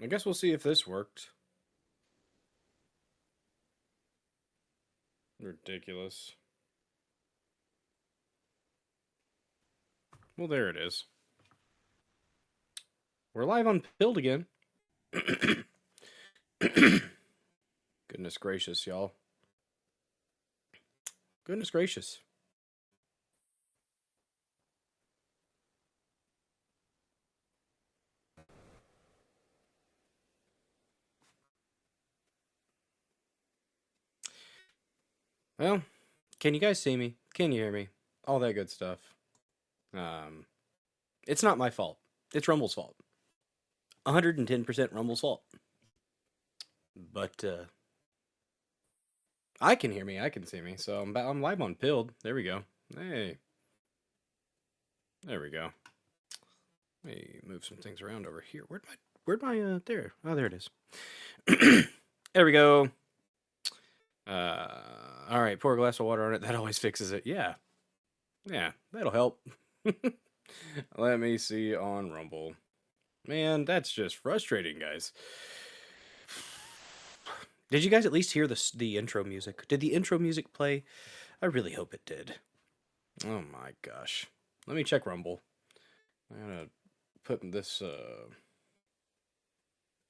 I guess we'll see if this worked. Ridiculous. Well, there it is. We're live on Pilled again. Goodness gracious, y'all. Goodness gracious. Well, can you guys see me? Can you hear me? All that good stuff. It's not my fault. It's Rumble's fault. 110% Rumble's fault. But I can hear me. I can see me. So I'm live on Pilled. There we go. Hey. There we go. Let me move some things around over here. Where'd my there? Oh, there it is. There we go. All right, pour a glass of water on it. That always fixes it. Yeah. Yeah, that'll help. Let me see on Rumble. Man, that's just frustrating, guys. Did you guys at least hear the intro music? Did the intro music play? I really hope it did. Oh my gosh. Let me check Rumble. I'm gonna put this,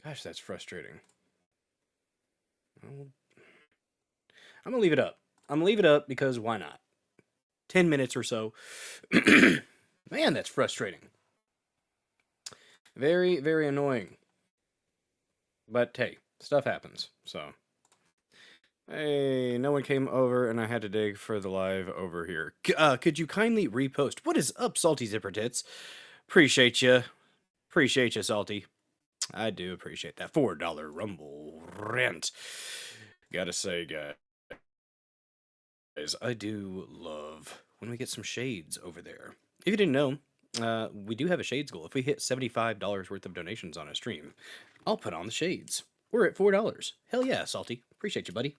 Gosh, that's frustrating. I'm gonna leave it up. I'm gonna leave it up because why not? 10 minutes or so. Man, that's frustrating. Very, very annoying. But hey, stuff happens, so. Hey, no one came over and I had to dig for the live over here. Could you kindly repost? What is up, Salty Zipper Tits? Appreciate you. Appreciate you, Salty. I do appreciate that. $4 Rumble rent. Gotta say, guys, I do love when we get some shades over there. If you didn't know, we do have a shades goal. If we hit $75 worth of donations on a stream, I'll put on the shades. We're at $4. Hell yeah, Salty. Appreciate you, buddy.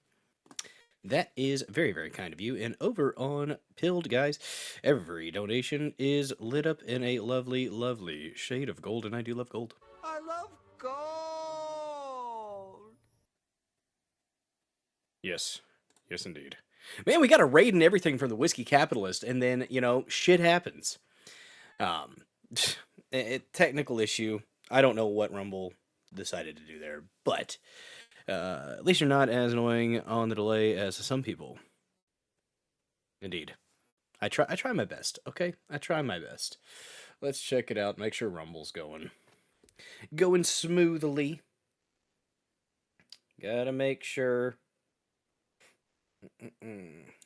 That is very, very kind of you. And over on Pilled, guys, every donation is lit up in a lovely, lovely shade of gold, and I do love gold. I love gold. Yes. Yes, indeed. Man, we got a raid and everything from the Whiskey Capitalist, and then, shit happens. Technical issue. I don't know what Rumble decided to do there, but at least you're not as annoying on the delay as some people. Indeed. I try my best, okay? I try my best. Let's check it out, make sure Rumble's going smoothly. Gotta make sure.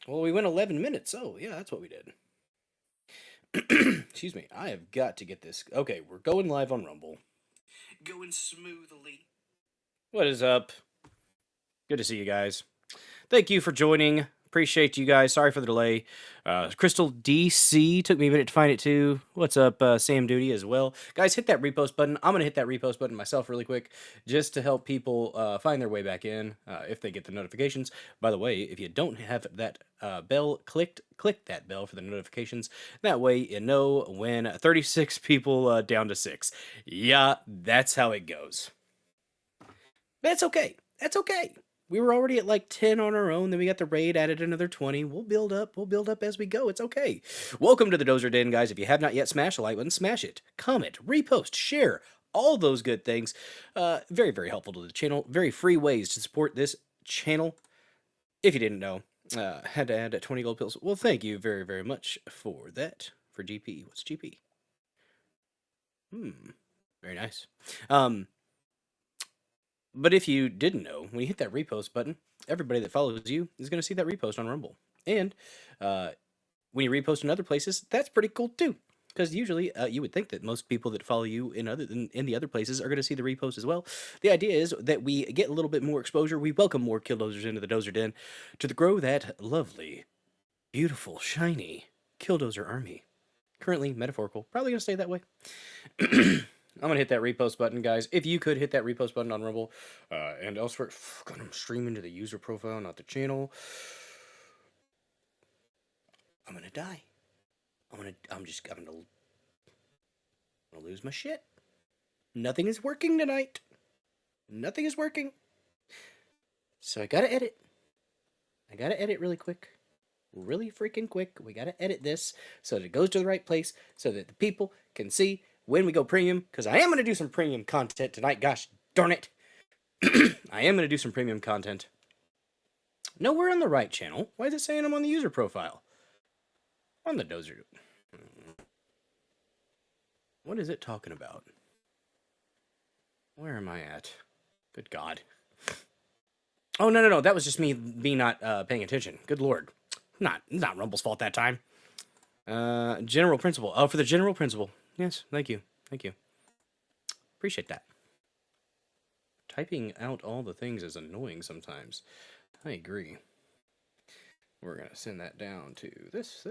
Well, we went 11 minutes. Oh, yeah, that's what we did. Excuse me. I have got to get this. Okay, we're going live on Rumble. Going smoothly. What is up? Good to see you guys. Thank you for joining. Appreciate you guys. Sorry for the delay. Crystal DC took me a minute to find it too. What's up, Sam Duty as well. Guys, hit that repost button. I'm going to hit that repost button myself really quick just to help people find their way back in if they get the notifications. By the way, if you don't have that bell clicked, click that bell for the notifications. That way you know when 36 people down to 6. Yeah, that's how it goes. That's okay. That's okay. We were already at like 10 on our own, then we got the raid, added another 20. We'll build up as we go. It's okay. Welcome to the Dozer Den, guys. If you have not yet smashed the like button, smash it. Comment, repost, share, all those good things. Very, very helpful to the channel. Very free ways to support this channel. If you didn't know, had to add 20 gold pills. Well, thank you very, very much for that. For GP. What's GP? Very nice. But if you didn't know, when you hit that repost button, everybody that follows you is going to see that repost on Rumble. And when you repost in other places, that's pretty cool too. Because usually you would think that most people that follow you in the other places are going to see the repost as well. The idea is that we get a little bit more exposure. We welcome more Killdozers into the Dozer Den to grow that lovely, beautiful, shiny Killdozer army. Currently metaphorical. Probably going to stay that way. I'm going to hit that repost button, guys. If you could hit that repost button on Rumble and elsewhere. God, I'm streaming to the user profile, not the channel. I'm going to die. I'm going to lose my shit. Nothing is working tonight. Nothing is working. So I gotta edit. I gotta edit really quick. Really freaking quick. We gotta edit this so that it goes to the right place so that the people can see when we go premium. Because I am gonna do some premium content tonight. Gosh darn it. I am gonna do some premium content. No, we're on the right channel. Why is it saying I'm on the user profile? On the dozer. What is it talking about? Where am I at? Good God. Oh, no. That was just me not paying attention. Good Lord. Not Rumble's fault that time. General principle. Oh, for the general principle. Yes, thank you. Appreciate that. Typing out all the things is annoying sometimes. I agree. We're going to send that down to this.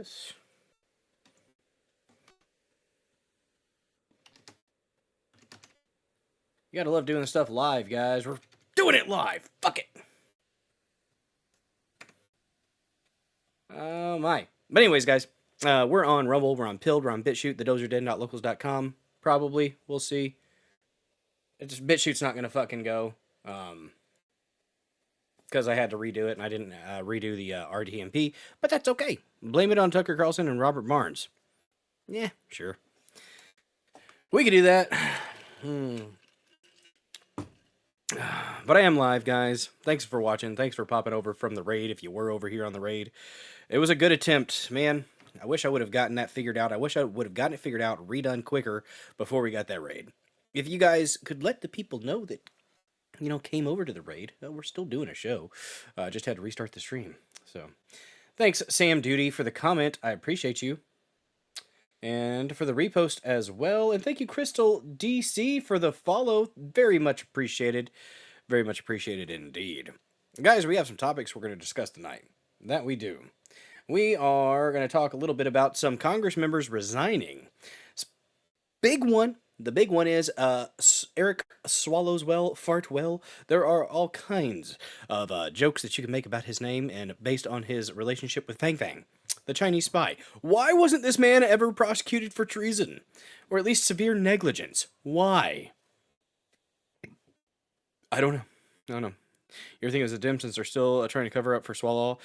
You gotta love doing stuff live, guys. We're doing it live. Fuck it. Oh my. But anyways, guys, we're on Rumble, we're on Pilled, we're on BitChute, thedozerden.locals.com. Probably. We'll see. BitChute's not gonna fucking go. Because I had to redo it and I didn't redo the RTMP. But that's okay. Blame it on Tucker Carlson and Robert Barnes. Yeah, sure. We could do that. But I am live, guys. Thanks for watching. Thanks for popping over from the raid if you were over here on the raid. It was a good attempt. Man, I wish I would have gotten that figured out. I wish I would have gotten it figured out, redone quicker before we got that raid. If you guys could let the people know that, came over to the raid, we're still doing a show. Just had to restart the stream. So, thanks, Sam Duty, for the comment. I appreciate you. And for the repost as well. And thank you, Crystal DC, for the follow. Very much appreciated. Very much appreciated indeed. Guys, we have some topics we're going to discuss tonight. That we do. We are going to talk a little bit about some Congress members resigning. Big one. The big one is Eric Swalwell, Fartwell. There are all kinds of jokes that you can make about his name and based on his relationship with Fang Fang, the Chinese spy. Why wasn't this man ever prosecuted for treason? Or at least severe negligence? Why? I don't know. You're thinking the Dems are still trying to cover up for Swalwell?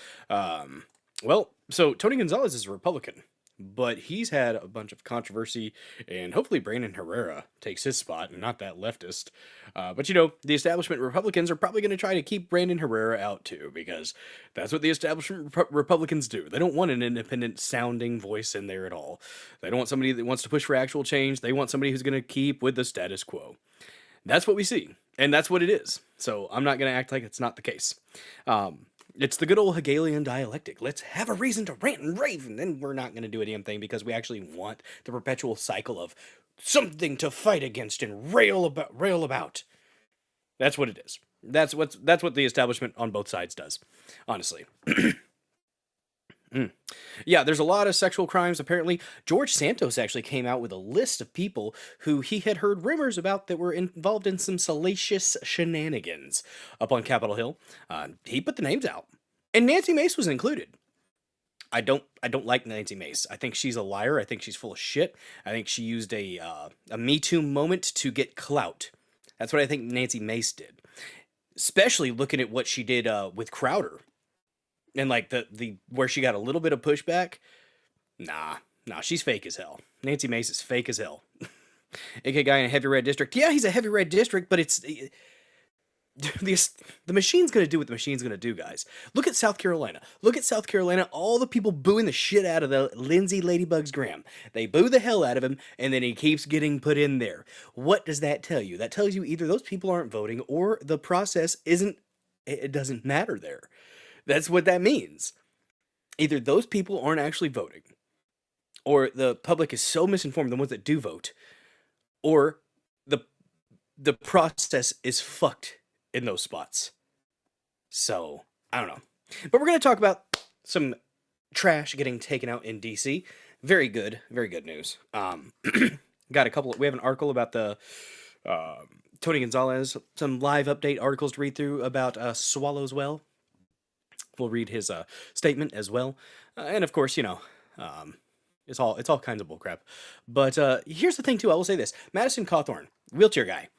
Well, so Tony Gonzalez is a Republican, but he's had a bunch of controversy, and hopefully Brandon Herrera takes his spot and not that leftist. But the establishment Republicans are probably going to try to keep Brandon Herrera out too, because that's what the establishment Republicans do. They don't want an independent sounding voice in there at all. They don't want somebody that wants to push for actual change. They want somebody who's going to keep with the status quo. That's what we see, and that's what it is. So I'm not going to act like it's not the case. It's the good old Hegelian dialectic. Let's have a reason to rant and rave, and then we're not going to do a damn thing because we actually want the perpetual cycle of something to fight against and rail about. That's what it is. That's what the establishment on both sides does, honestly. Yeah, there's a lot of sexual crimes. Apparently, George Santos actually came out with a list of people who he had heard rumors about that were involved in some salacious shenanigans up on Capitol Hill. He put the names out, and Nancy Mace was included. I don't like Nancy Mace. I think she's a liar. I think she's full of shit. I think she used a Me Too moment to get clout. That's what I think Nancy Mace did. Especially looking at what she did with Crowder. And like the where she got a little bit of pushback. Nah, she's fake as hell. Nancy Mace is fake as hell. AK guy in a heavy red district. Yeah, he's a heavy red district, but it's the machine's gonna do what the machine's gonna do, guys. Look at South Carolina. All the people booing the shit out of the Lindsey Ladybugs Graham. They boo the hell out of him, and then he keeps getting put in there. What does that tell you? That tells you either those people aren't voting, or the process it doesn't matter there. That's what that means. Either those people aren't actually voting, or the public is so misinformed, the ones that do vote, or the process is fucked in those spots. So, I don't know. But we're going to talk about some trash getting taken out in DC. Very good news. Got a couple we have an article about the Tony Gonzalez, some live update articles to read through about Swalwell. We'll read his statement as well, and of course, it's all kinds of bullcrap. But here's the thing too. I will say this: Madison Cawthorn, wheelchair guy.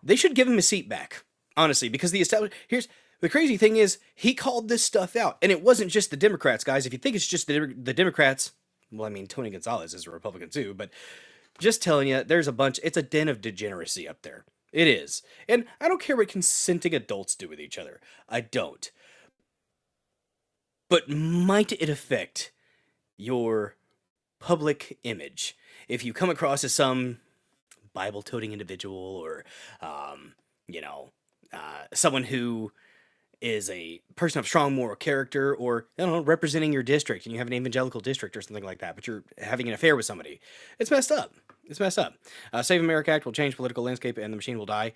They should give him his seat back, honestly, because here's the crazy thing is he called this stuff out, and it wasn't just the Democrats, guys. If you think it's just the Democrats, well, I mean, Tony Gonzalez is a Republican too, but just telling you, it's a den of degeneracy up there. It is. And I don't care what consenting adults do with each other. I don't. But might it affect your public image if you come across as some Bible-toting individual or, you know, someone who is a person of strong moral character, or, I don't know, representing your district, and you have an evangelical district or something like that, but you're having an affair with somebody. It's messed up. It's messed up. Save America Act will change political landscape and the machine will die.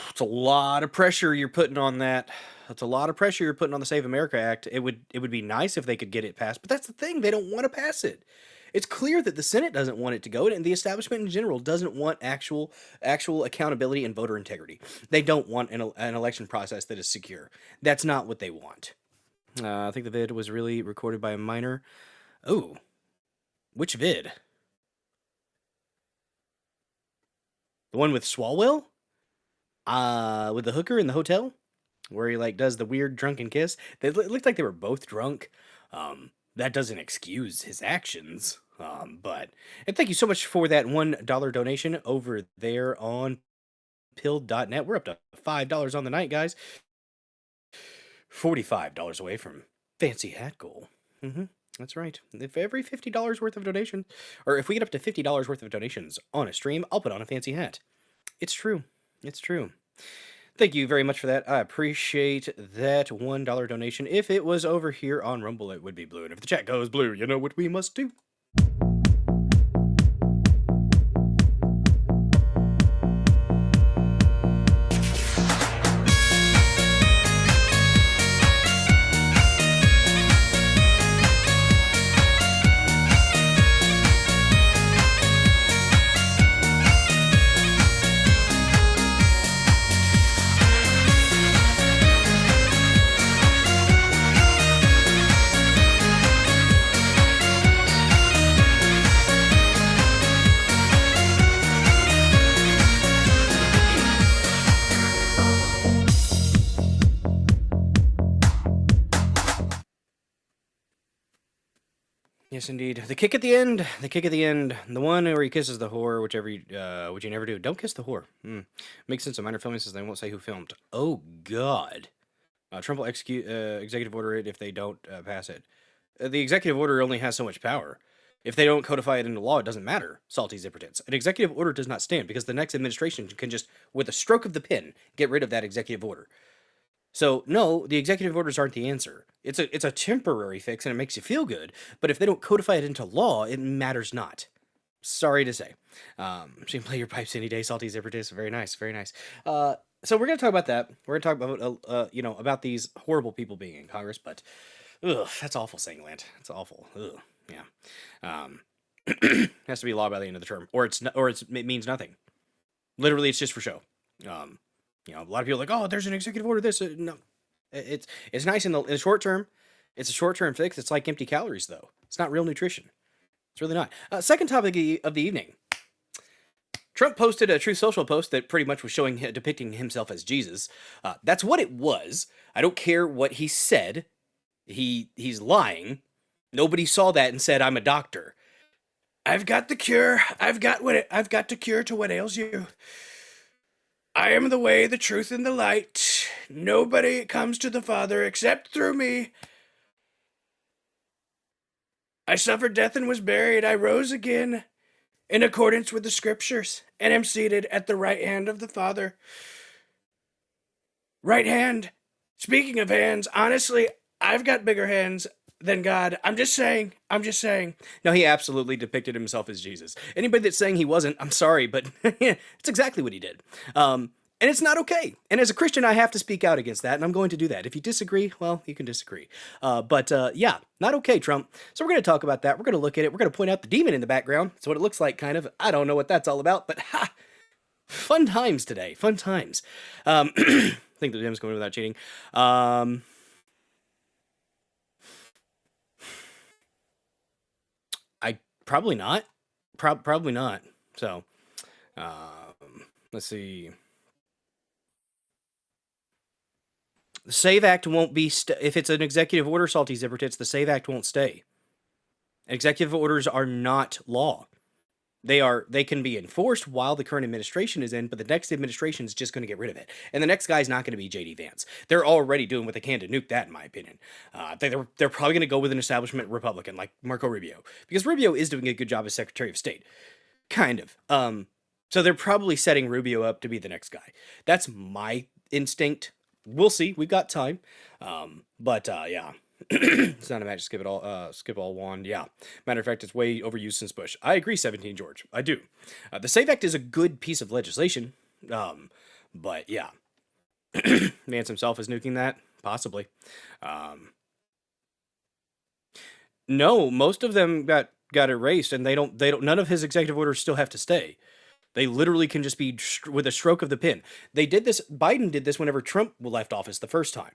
It's a lot of pressure you're putting on that. That's a lot of pressure you're putting on the Save America Act. It would be nice if they could get it passed, but that's the thing. They don't want to pass it. It's clear that the Senate doesn't want it to go, and the establishment in general doesn't want actual accountability and voter integrity. They don't want an election process that is secure. That's not what they want. I think the vid was really recorded by a minor. Oh, which vid? The one with Swalwell? With the hooker in the hotel? Where he, like, does the weird drunken kiss? It looked like they were both drunk. That doesn't excuse his actions. And thank you so much for that $1 donation over there on pilled.net. We're up to $5 on the night, guys. $45 away from fancy hat goal. That's right. If every $50 worth of donation, or if we get up to $50 worth of donations on a stream, I'll put on a fancy hat. It's true. It's true. Thank you very much for that. I appreciate that $1 donation. If it was over here on Rumble, it would be blue. And if the chat goes blue, you know what we must do. Yes, indeed. The kick at the end. The kick at the end. The one where he kisses the whore, which you never do. Don't kiss the whore. Makes sense of minor filming since they won't say who filmed. Oh, God. Trump will execute executive order it if they don't pass it. The executive order only has so much power. If they don't codify it into law, it doesn't matter, salty zipper tits. An executive order does not stand because the next administration can just, with a stroke of the pen, get rid of that executive order. So, no, the executive orders aren't the answer. It's a temporary fix and it makes you feel good, but if they don't codify it into law, it matters not. Sorry to say. So you can play your pipes any day, salty zipper tits. Very nice, very nice. So we're going to talk about that. We're going to talk about, about these horrible people being in Congress, but, that's awful saying, Lant. It's awful. Yeah. Has to be law by the end of the term, or it means nothing. Literally, it's just for show. A lot of people are like, oh, there's an executive order. No, it's nice in the short term. It's a short-term fix. It's like empty calories, though. It's not real nutrition. It's really not. Second topic of the evening. Trump posted a Truth Social post that pretty much was depicting himself as Jesus. That's what it was. I don't care what he said. He's lying. Nobody saw that and said, I'm a doctor. I've got the cure. I've got the cure to what ails you. I am the way, the truth, and the light. Nobody comes to the Father except through me. I suffered death and was buried. I rose again in accordance with the scriptures and am seated at the right hand of the Father. Right hand. Speaking of hands, honestly, I've got bigger hands than God. I'm just saying. No, he absolutely depicted himself as Jesus. Anybody that's saying he wasn't, I'm sorry, but it's exactly what he did. And it's not okay. And as a Christian, I have to speak out against that, and I'm going to do that. If you disagree, well, you can disagree. But yeah, not okay, Trump. So we're going to talk about that. We're going to look at it. We're going to point out the demon in the background. That's what it looks like, kind of. I don't know what that's all about, but ha! Fun times today. Fun times. I think the Dems going without cheating. Probably not. Probably not. So, Let's see. The SAVE Act won't be if it's an executive order, Salty Zipper Tits, the SAVE Act won't stay. Executive orders are not law. They can be enforced while the current administration is in, but the next administration is just going to get rid of it. And the next guy's not going to be J.D. Vance. They're already doing what they can to nuke that, in my opinion. They're probably going to go with an establishment Republican like Marco Rubio, because Rubio is doing a good job as Secretary of State. Kind of. So they're probably setting Rubio up to be the next guy. That's my instinct. We'll see. We've got time. Yeah. It's not a magic skip all wand. Yeah. Matter of fact, it's way overused since Bush. I agree, 17 George. I do. The SAVE Act is a good piece of legislation. But yeah. Vance himself is nuking that? Possibly. No, most of them got erased, and they don't, none of his executive orders still have to stay. They literally can just be with a stroke of the pen. Biden did this whenever Trump left office the first time.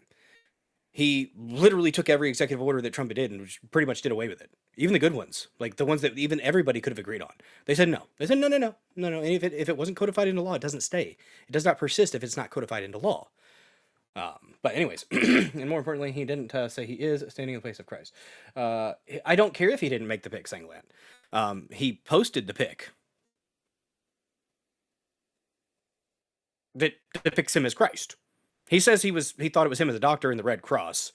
He literally took every executive order that Trump did and pretty much did away with it. Even the good ones, like the ones that even everybody could have agreed on. They said no. They said no. And if it wasn't codified into law, it doesn't stay. It does not persist if it's not codified into law. But anyways, and more importantly, he didn't say he is standing in the place of Christ. I don't care if he didn't make the pic, Sangland. He posted the pic that depicts him as Christ. He says he thought it was him as a doctor in the Red Cross.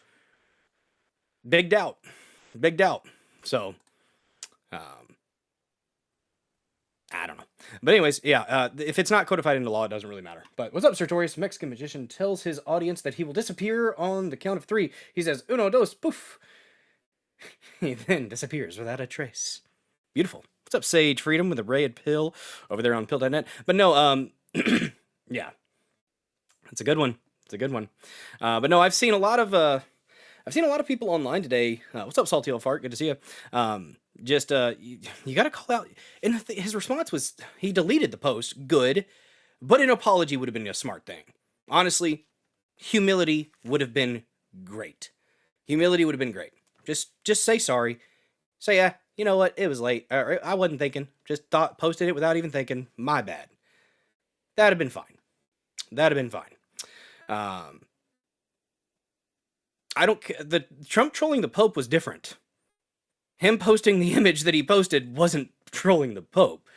Big doubt. So, I don't know. But anyways, yeah, if it's not codified into law, it doesn't really matter. But what's up, Sertorius? Mexican magician tells his audience that he will disappear on the count of 3. He says, uno, dos, poof. He then disappears without a trace. Beautiful. What's up, Sage Freedom with a red pill over there on pill.net? But no, yeah. It's a good one. But no, I've seen a lot of people online today. What's up, Salty Old Fart? Good to see you. You got to call out. And his response was he deleted the post. Good, but an apology would have been a smart thing. Honestly, humility would have been great. Just say sorry. Say, yeah, you know what? It was late. I wasn't thinking. Just posted it without even thinking. My bad. That'd have been fine. I don't care. The Trump trolling the Pope was different. Him posting the image that he posted wasn't trolling the Pope.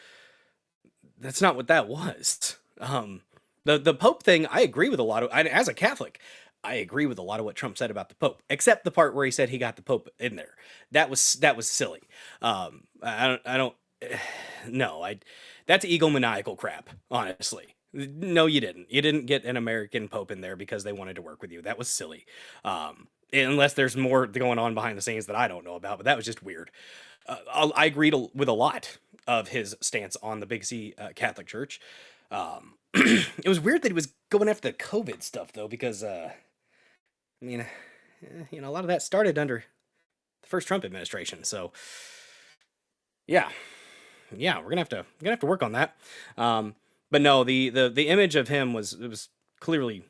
That's not what that was. The Pope thing, I agree with a lot of, as a Catholic, I agree with a lot of what Trump said about the Pope, except the part where he said he got the Pope in there. That was silly. That's egomaniacal crap, honestly. No, you didn't. You didn't get an American Pope in there because they wanted to work with you. That was silly. Unless there's more going on behind the scenes that I don't know about, but that was just weird. I agreed with a lot of his stance on the Big C Catholic Church. It was weird that he was going after the COVID stuff, though, because, a lot of that started under the first Trump administration. So, yeah, we're gonna have to work on that. But no, the image of him was clearly,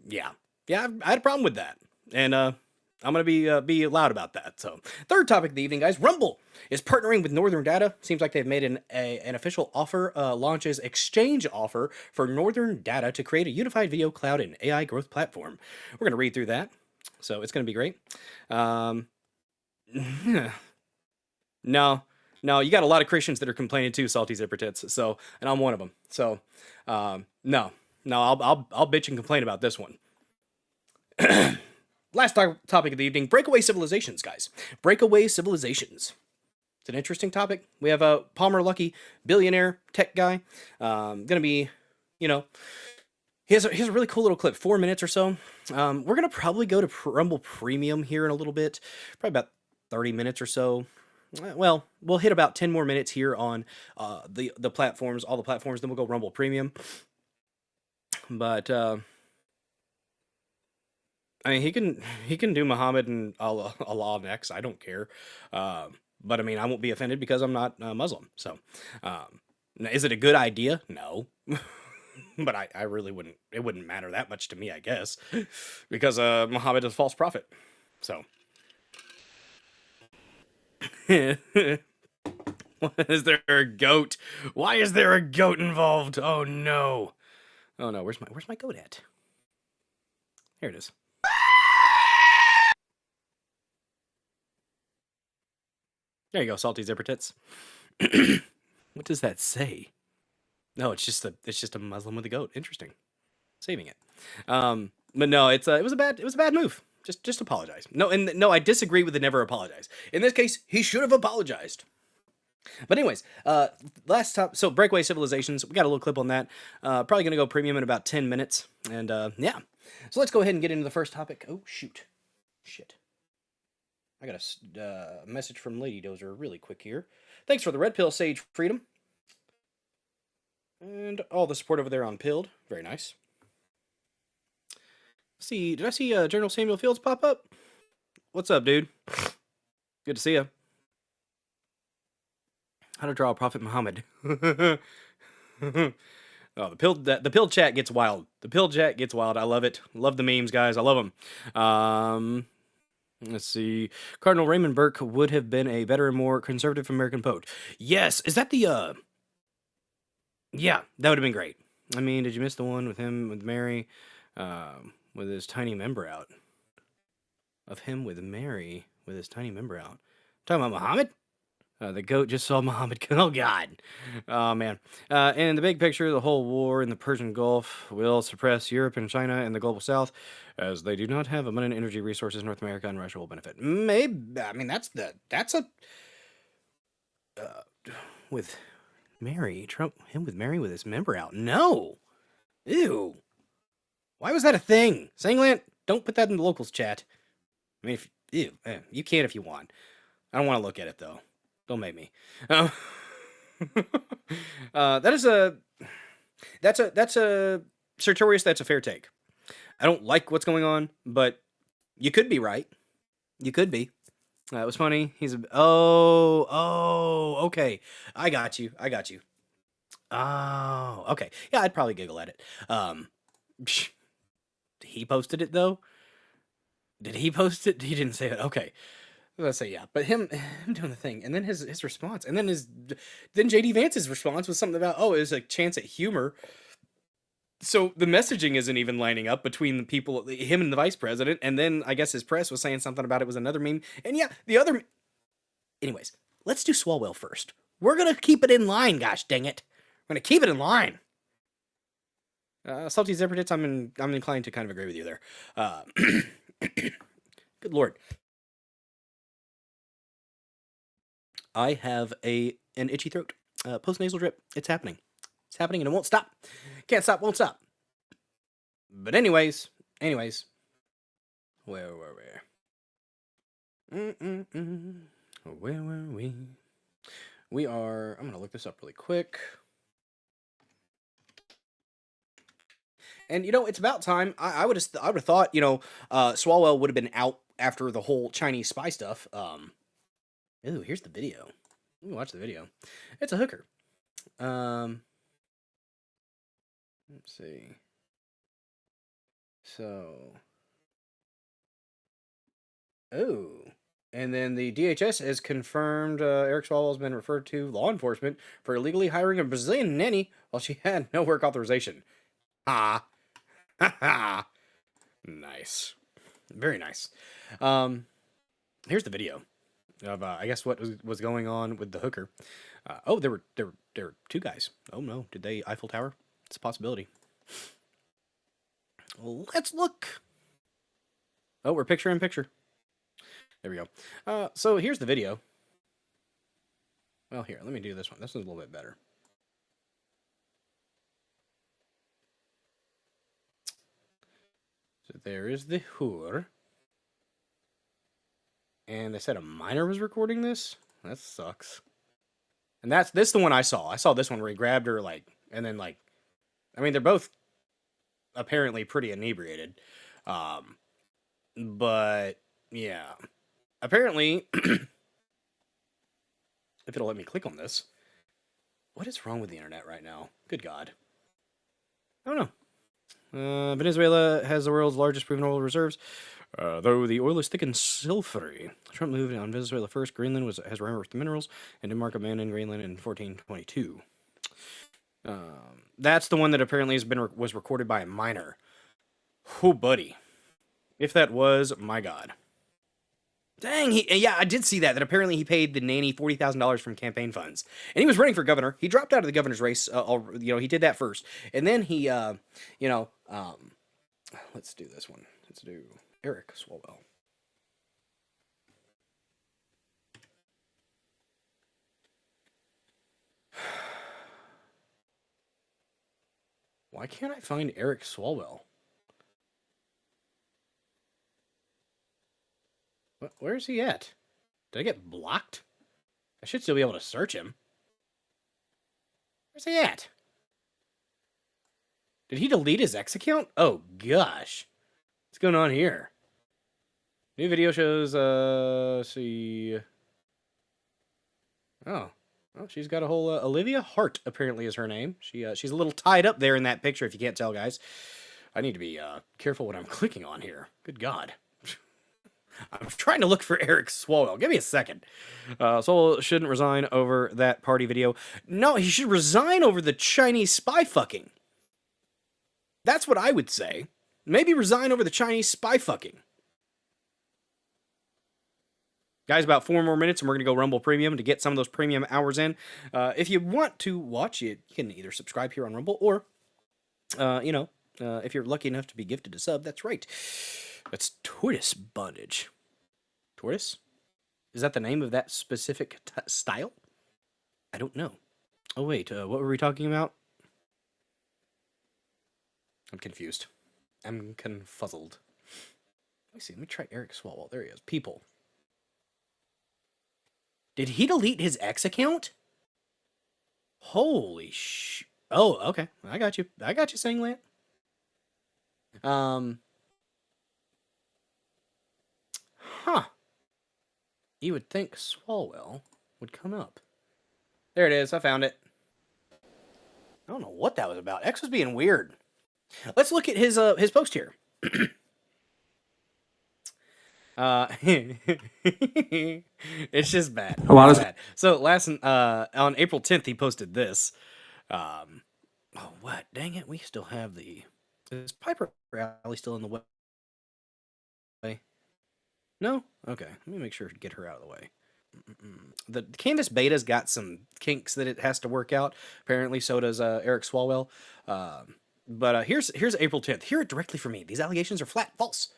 yeah, I had a problem with that, and I'm gonna be loud about that. So, third topic of the evening, guys. Rumble is partnering with Northern Data. Seems like they've made an official offer, launches exchange offer for Northern Data to create a unified video cloud and AI growth platform. We're gonna read through that, so it's gonna be great. No, you got a lot of Christians that are complaining too, Salty Zipper Tits. So, and I'm one of them. So, no, I'll bitch and complain about this one. Last topic of the evening: breakaway civilizations, guys. Breakaway civilizations. It's an interesting topic. We have a Palmer Luckey, billionaire tech guy. Gonna be, he has a really cool little clip, 4 minutes or so. We're gonna probably go to Rumble Premium here in a little bit, probably about 30 minutes or so. Well, we'll hit about 10 more minutes here on the platforms, all the platforms, then we'll go Rumble Premium. But he can do Muhammad and Allah next. I don't care. But I won't be offended because I'm not Muslim. So, is it a good idea? No. But I really wouldn't. It wouldn't matter that much to me, I guess, because Muhammad is a false prophet. So. Is there a goat? Why is there a goat involved? Oh no. Oh no, where's my goat at? Here it is. There you go, salty zipper tits. What does that say? No, it's just a Muslim with a goat. Interesting. Saving it. But no, it was a bad move. Just apologize. No, and no, I disagree with the never apologize. In this case, he should have apologized. But anyways, last top. So Breakaway Civilizations, we got a little clip on that. Probably gonna go premium in about 10 minutes, and yeah. So let's go ahead and get into the first topic. Oh shoot, shit. I got a message from Lady Dozer really quick here. Thanks for the red pill, Sage Freedom, and all the support over there on Pilled. Very nice. See, did I see General Samuel Fields pop up? What's up, dude? Good to see you. How to draw a Prophet Muhammad. Oh, the pill chat gets wild. The pill chat gets wild. I love it. Love the memes, guys. I love them. Let's see. Cardinal Raymond Burke would have been a better and more conservative American poet. Yes. Is that the Yeah, that would have been great. I mean, did you miss the one with him with Mary? With his tiny member out. Of him with Mary with his tiny member out. Talking about Muhammad? The goat just saw Muhammad. Oh, God. Oh, man. In the big picture, the whole war in the Persian Gulf will suppress Europe and China and the global south, as they do not have abundant energy resources. North America and Russia will benefit. Maybe. I mean, that's a... with Mary. Trump, him with Mary with his member out. No. Ew. Why was that a thing? Sanglant, don't put that in the locals chat. I mean, you can if you want. I don't want to look at it, though. Don't make me. That's a Sartorius. That's a fair take. I don't like what's going on, but you could be right. You could be. It was funny. Okay. I got you. Oh, okay. Yeah, I'd probably giggle at it. He posted it though. Did he post it? He didn't say it. Okay. Let's say yeah, but him doing the thing, and then his response, and then JD Vance's response was something about, oh, it was a chance at humor. So the messaging isn't even lining up between the people, him and the vice president, and then I guess his press was saying something about it was another meme, and yeah, the other. Anyways, let's do Swalwell first. We're gonna keep it in line, gosh dang it, we're gonna keep it in line. Salty Zipper Tits, I'm inclined to kind of agree with you there. Good lord. I have an itchy throat. Post-nasal drip. It's happening. It's happening and it won't stop. Can't stop, won't stop. But anyways. Where were we? Where were we? We are... I'm going to look this up really quick. And, it's about time. I would have thought, Swalwell would have been out after the whole Chinese spy stuff. Ooh, here's the video. Let me watch the video. It's a hooker. Let's see. So. Oh. And then the DHS has confirmed Eric Swalwell has been referred to law enforcement for illegally hiring a Brazilian nanny while she had no work authorization. Ha ha. Nice. Very nice. Here's the video of I guess what was going on with the hooker. Oh, there were two guys. Oh no, did they Eiffel Tower? It's a possibility. Let's look. Oh, we're picture in picture. There we go. So here's the video. Well, here, let me do this one. This one's a little bit better. So there is the whore. And they said a minor was recording this? That sucks. And this is the one I saw. I saw this one where he grabbed her, and then, I mean, they're both apparently pretty inebriated. But, yeah. Apparently, if it'll let me click on this. What is wrong with the internet right now? Good God. I don't know. Venezuela has the world's largest proven oil reserves. Though the oil is thick and sulfury. Trump moved on Venezuela first. Greenland has rare earth minerals, and Denmark abandoned Greenland in 1422. That's the one that apparently was recorded by a minor. Oh, buddy. If that was, my God. Dang, yeah, I did see that apparently he paid the nanny $40,000 from campaign funds. And he was running for governor. He dropped out of the governor's race. He did that first. And then he, let's do this one. Let's do Eric Swalwell. Why can't I find Eric Swalwell? Where's he at? Did I get blocked? I should still be able to search him. Where's he at? Did he delete his X account? Oh, gosh. What's going on here? New video shows, see... Oh, well, she's got a whole... Olivia Hart, apparently, is her name. She's a little tied up there in that picture, if you can't tell, guys. I need to be careful what I'm clicking on here. Good God. I'm trying to look for Eric Swalwell. Give me a second. Swalwell shouldn't resign over that party video. No, he should resign over the Chinese spy fucking. That's what I would say. Maybe resign over the Chinese spy fucking. Guys, about 4 more minutes and we're going to go Rumble Premium to get some of those premium hours in. If you want to watch it, you can either subscribe here on Rumble or, if you're lucky enough to be gifted a sub, that's right. That's tortoise bondage. Tortoise? Is that the name of that specific style? I don't know. Oh, wait. What were we talking about? I'm confused. I'm confuzzled. Let me see. Let me try Eric Swalwell. There he is. People. Did he delete his X account? Holy sh... Oh, okay. I got you. I got you, Sanglant. Huh. You would think Swalwell would come up. There it is. I found it. I don't know what that was about. X was being weird. Let's look at his post here. It's just bad. It's bad. So on April 10th, he posted this. Oh, what? Dang it. We still have is Piper Rally still in the way? No? Okay. Let me make sure to get her out of the way. The Canvas beta's got some kinks that it has to work out. Apparently, so does Eric Swalwell. But here's April 10th. Hear it directly from me. These allegations are flat false.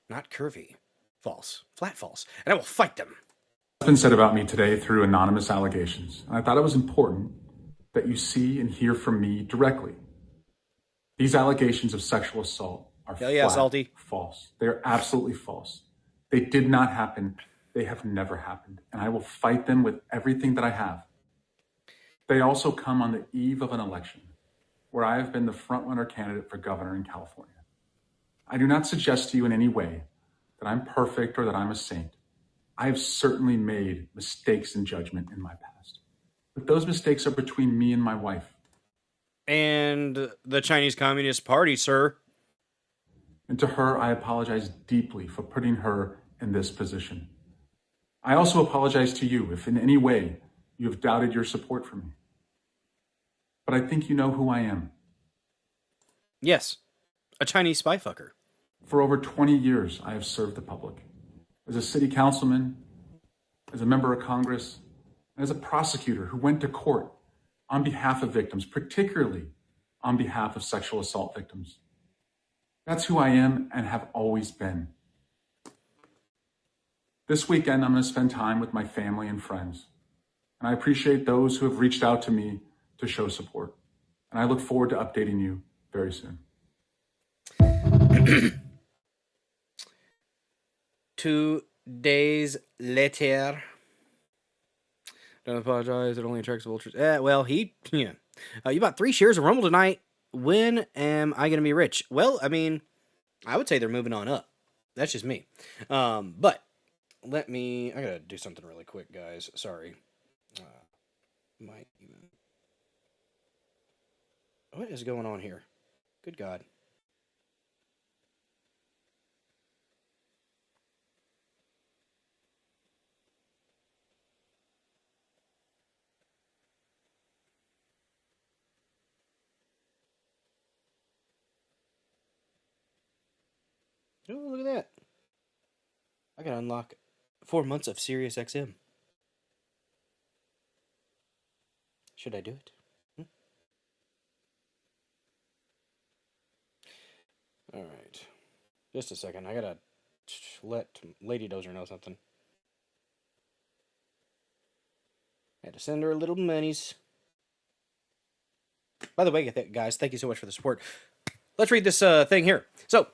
Not curvy. False. Flat false. And I will fight them. What's been said about me today through anonymous allegations. And I thought it was important that you see and hear from me directly. These allegations of sexual assault are flat false. They are absolutely false. They did not happen. They have never happened. And I will fight them with everything that I have. They also come on the eve of an election where I have been the front-runner candidate for governor in California. I do not suggest to you in any way that I'm perfect or that I'm a saint. I have certainly made mistakes in judgment in my past. But those mistakes are between me and my wife. And the Chinese Communist Party, sir. And to her, I apologize deeply for putting her in this position. I also apologize to you if in any way you have doubted your support for me. But I think you know who I am. Yes, a Chinese spy fucker. For over 20 years, I have served the public. As a city councilman, as a member of Congress, and as a prosecutor who went to court on behalf of victims, particularly on behalf of sexual assault victims. That's who I am and have always been. This weekend, I'm going to spend time with my family and friends. And I appreciate those who have reached out to me to show support. And I look forward to updating you very soon. 2 days later. Don't apologize. It only attracts vultures. Well, you bought 3 shares of Rumble tonight. When am I going to be rich? Well, I mean, I would say they're moving on up. That's just me. But I got to do something really quick, guys. Sorry. What is going on here? Good God. Oh, look at that. I gotta unlock 4 months of Sirius XM. Should I do it? Alright. Just a second. I gotta let Lady Dozer know something. I had to send her a little monies. By the way, guys, thank you so much for the support. Let's read this thing here. So,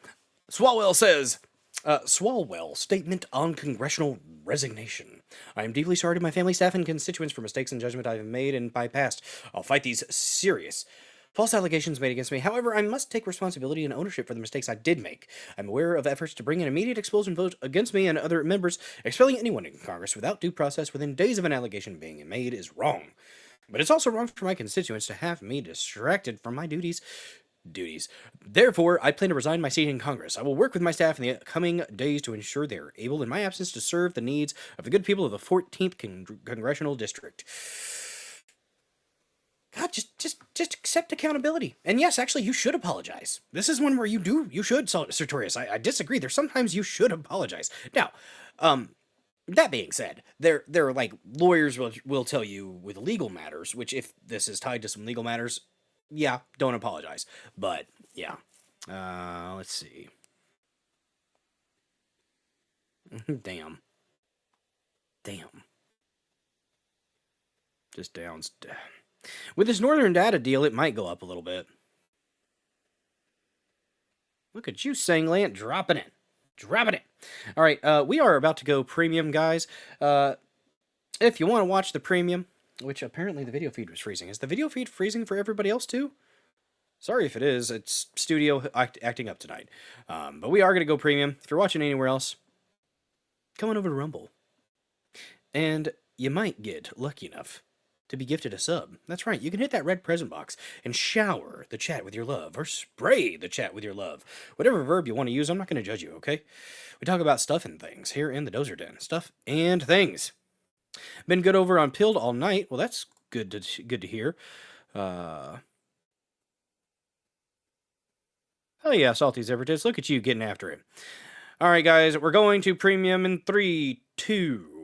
Swalwell says, Swalwell, statement on congressional resignation. I am deeply sorry to my family, staff, and constituents for mistakes and judgment I have made in my past. I'll fight these serious false allegations made against me. However, I must take responsibility and ownership for the mistakes I did make. I'm aware of efforts to bring an immediate expulsion vote against me and other members. Expelling anyone in Congress without due process within days of an allegation being made is wrong. But it's also wrong for my constituents to have me distracted from my duties. Therefore, I plan to resign my seat in Congress. I will work with my staff in the coming days to ensure they are able, in my absence, to serve the needs of the good people of the 14th Congressional District. God, just accept accountability. And yes, actually, you should apologize. This is one where you should, Sartorius. I disagree. There's sometimes you should apologize. Now, that being said, there are like lawyers will tell you with legal matters, which if this is tied to some legal matters, yeah, don't apologize. But yeah, let's see. Damn. Just downs. With this Northern Data deal, it might go up a little bit. Look at you, Sanglant, dropping it. All right, we are about to go premium, guys. If you want to watch the premium, which apparently the video feed was freezing. Is the video feed freezing for everybody else too? Sorry if it is. It's studio acting up tonight. But we are going to go premium. If you're watching anywhere else, come on over to Rumble. And you might get lucky enough to be gifted a sub. That's right, you can hit that red present box and shower the chat with your love, or spray the chat with your love. Whatever verb you want to use, I'm not going to judge you, okay? We talk about stuff and things here in the Dozer Den. Stuff and things. Been good over on Pilled all night. Well, that's good to hear. Oh yeah, Salty Zephyrdis, look at you getting after it. All right, guys, we're going to premium in 3, 2,